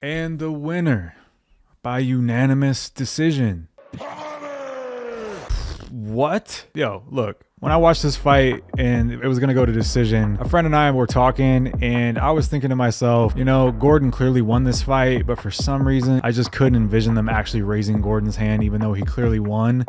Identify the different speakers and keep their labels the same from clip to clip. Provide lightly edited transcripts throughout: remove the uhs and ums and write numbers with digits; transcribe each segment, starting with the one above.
Speaker 1: And the winner by unanimous decision. What? Yo, look, when I watched this fight and it was going to go to decision, a friend and I were talking and I was thinking to myself, you know, Gordon clearly won this fight, but for some reason, I just couldn't envision them actually raising Gordon's hand, even though he clearly won.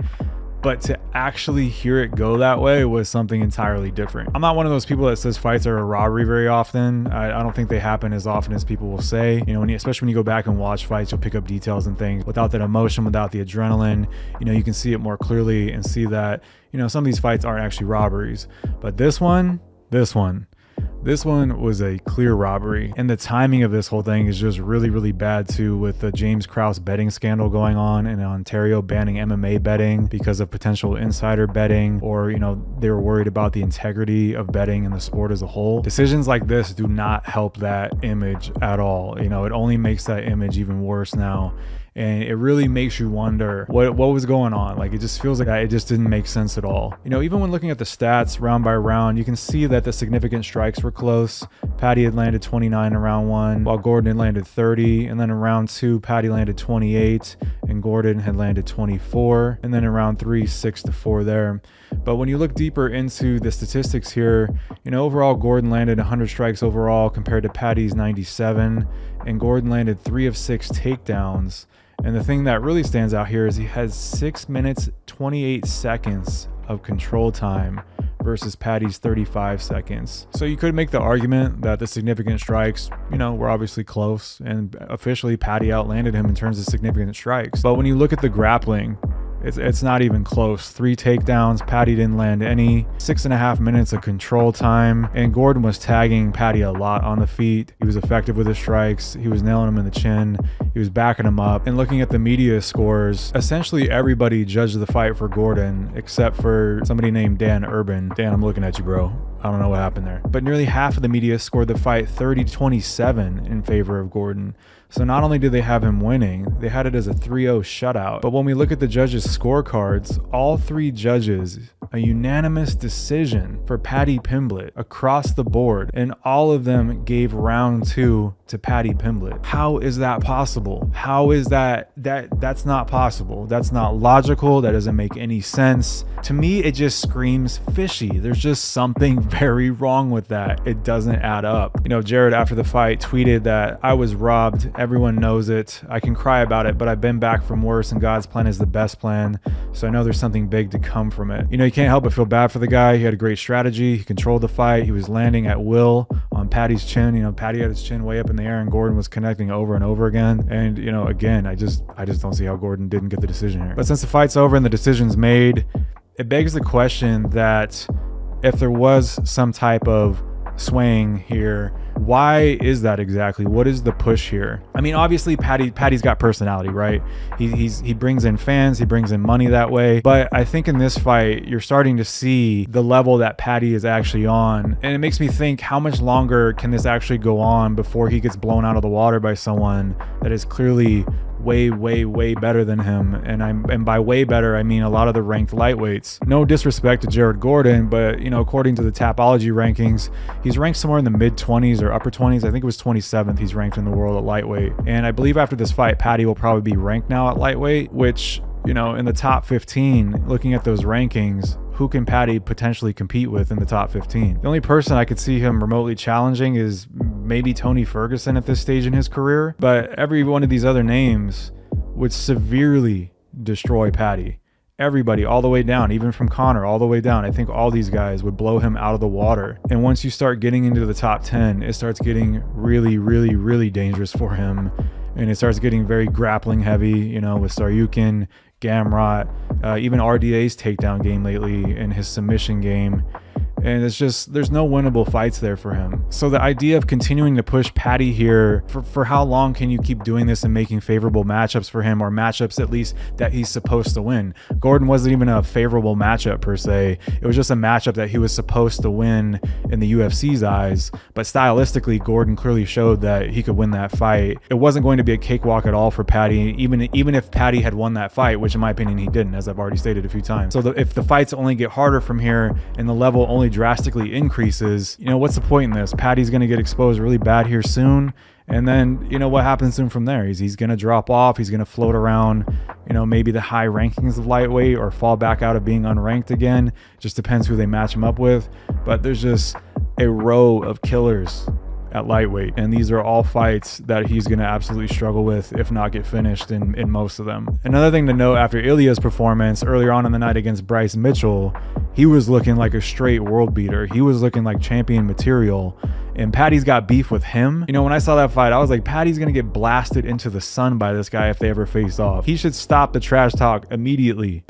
Speaker 1: But to actually hear it go that way was something entirely different. I'm not one of those people that says fights are a robbery very often. I don't think they happen as often as people will say. You know, especially when you go back and watch fights, you'll pick up details and things. Without that emotion, without the adrenaline, you know, you can see it more clearly and see that, you know, some of these fights aren't actually robberies. But this one was a clear robbery, and the timing of this whole thing is just really bad too, with the James Krause betting scandal going on in Ontario, banning MMA betting because of potential insider betting, or, you know, they were worried about the integrity of betting in the sport as a whole. Decisions like this do not help that image at all. You know, it only makes that image even worse now. And it really makes you wonder what was going on. Like, it just feels like it just didn't make sense at all. You know, even when looking at the stats round by round, you can see that the significant strikes were close. Paddy had landed 29 in round 1, while Gordon had landed 30. And then in round 2, Paddy landed 28 and Gordon had landed 24. And then in round 3, 6-4 there. But when you look deeper into the statistics here, you know, overall Gordon landed 100 strikes overall compared to Paddy's 97, and Gordon landed 3 of 6 takedowns. And the thing that really stands out here is he has 6 minutes 28 seconds of control time versus Paddy's 35 seconds. So you could make the argument that the significant strikes, you know, were obviously close, and officially Paddy outlanded him in terms of significant strikes. But when you look at the grappling, it's not even close. 3 takedowns, Paddy didn't land any. 6.5 minutes of control time, and Gordon was tagging Paddy a lot on the feet. He was effective with his strikes. He was nailing him in the chin. He was backing him up. And looking at the media scores, essentially everybody judged the fight for Gordon except for somebody named Dan Urban. Dan, I'm looking at you, bro. I don't know what happened there. But nearly half of the media scored the fight 30-27 in favor of Gordon. So not only did they have him winning, they had it as a 3-0 shutout. But when we look at the judges' scorecards, all 3 judges, a unanimous decision for Paddy Pimblett across the board, and all of them gave round 2 to Paddy Pimblett. How is that possible? How is that's not possible? That's not logical. That doesn't make any sense. To me, it just screams fishy. There's just something very wrong with that. It doesn't add up. You know, Jared after the fight tweeted that I was robbed. Everyone knows it. I can cry about it, but I've been back from worse, and God's plan is the best plan. So I know there's something big to come from it. You know, you can't help but feel bad for the guy. He had a great strategy. He controlled the fight. He was landing at will on Paddy's chin. You know, Paddy had his chin way up in the air, and Gordon was connecting over and over again. And, you know, again, I just don't see how Gordon didn't get the decision here. But since the fight's over and the decision's made, it begs the question that if there was some type of swaying here, why is that exactly? What is the push here? I mean, obviously Paddy's got personality, right? He brings in fans, he brings in money that way. But I think in this fight, you're starting to see the level that Paddy is actually on. And it makes me think, how much longer can this actually go on before he gets blown out of the water by someone that is clearly way better than him? And by way better, I mean a lot of the ranked lightweights. No disrespect to Jared Gordon, but, you know, according to the Tapology rankings, he's ranked somewhere in the mid-20s or upper 20s. I think it was 27th he's ranked in the world at lightweight. And I believe after this fight, Paddy will probably be ranked now at lightweight, which, you know, in the top 15, looking at those rankings, who can Paddy potentially compete with in the top 15? The only person I could see him remotely challenging is maybe Tony Ferguson at this stage in his career, but every one of these other names would severely destroy Paddy. Everybody all the way down, even from Conor all the way down. I think all these guys would blow him out of the water. And once you start getting into the top 10, it starts getting really dangerous for him. And it starts getting very grappling heavy, you know, with Saryukin, Gamrot, even RDA's takedown game lately, and his submission game. And it's just, there's no winnable fights there for him. So the idea of continuing to push Paddy here, for how long can you keep doing this and making favorable matchups for him, or matchups at least that he's supposed to win? Gordon wasn't even a favorable matchup per se. It was just a matchup that he was supposed to win in the UFC's eyes. But stylistically, Gordon clearly showed that he could win that fight. It wasn't going to be a cakewalk at all for Paddy, even if Paddy had won that fight, which in my opinion he didn't, as I've already stated a few times. So if the fights only get harder from here and the level only drastically increases, you know, what's the point in this? Paddy's going to get exposed really bad here soon, And then, you know, what happens to him from there? He's going to drop off. He's going to float around, you know, maybe the high rankings of lightweight or fall back out of being unranked again. Just depends who they match him up with. But there's just a row of killers at lightweight, and these are all fights that he's going to absolutely struggle with, if not get finished in most of them. Another thing to note, after Ilia's performance earlier on in the night against Bryce Mitchell, he was looking like a straight world beater. He was looking like champion material, and Paddy's got beef with him. You know, when I saw that fight, I was like, Paddy's going to get blasted into the sun by this guy if they ever face off. He should stop the trash talk immediately.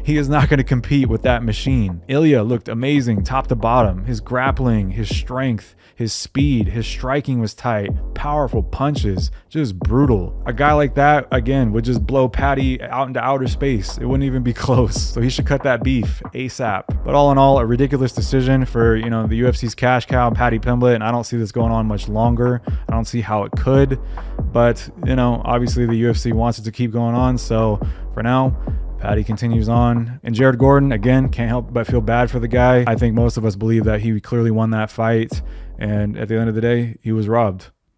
Speaker 1: He is not going to compete with that machine. Ilia looked amazing top to bottom. His grappling, his strength, his speed, his striking was tight, powerful punches, just brutal. A guy like that, again, would just blow Paddy out into outer space. It wouldn't even be close. So he should cut that beef ASAP. But all in all, a ridiculous decision for, you know, the UFC's cash cow, Paddy Pimblett, and I don't see this going on much longer. I don't see how it could, but, you know, obviously the UFC wants it to keep going on. So for now, Paddy continues on. And Jared Gordon, again, can't help but feel bad for the guy. I think most of us believe that he clearly won that fight. And at the end of the day, he was robbed.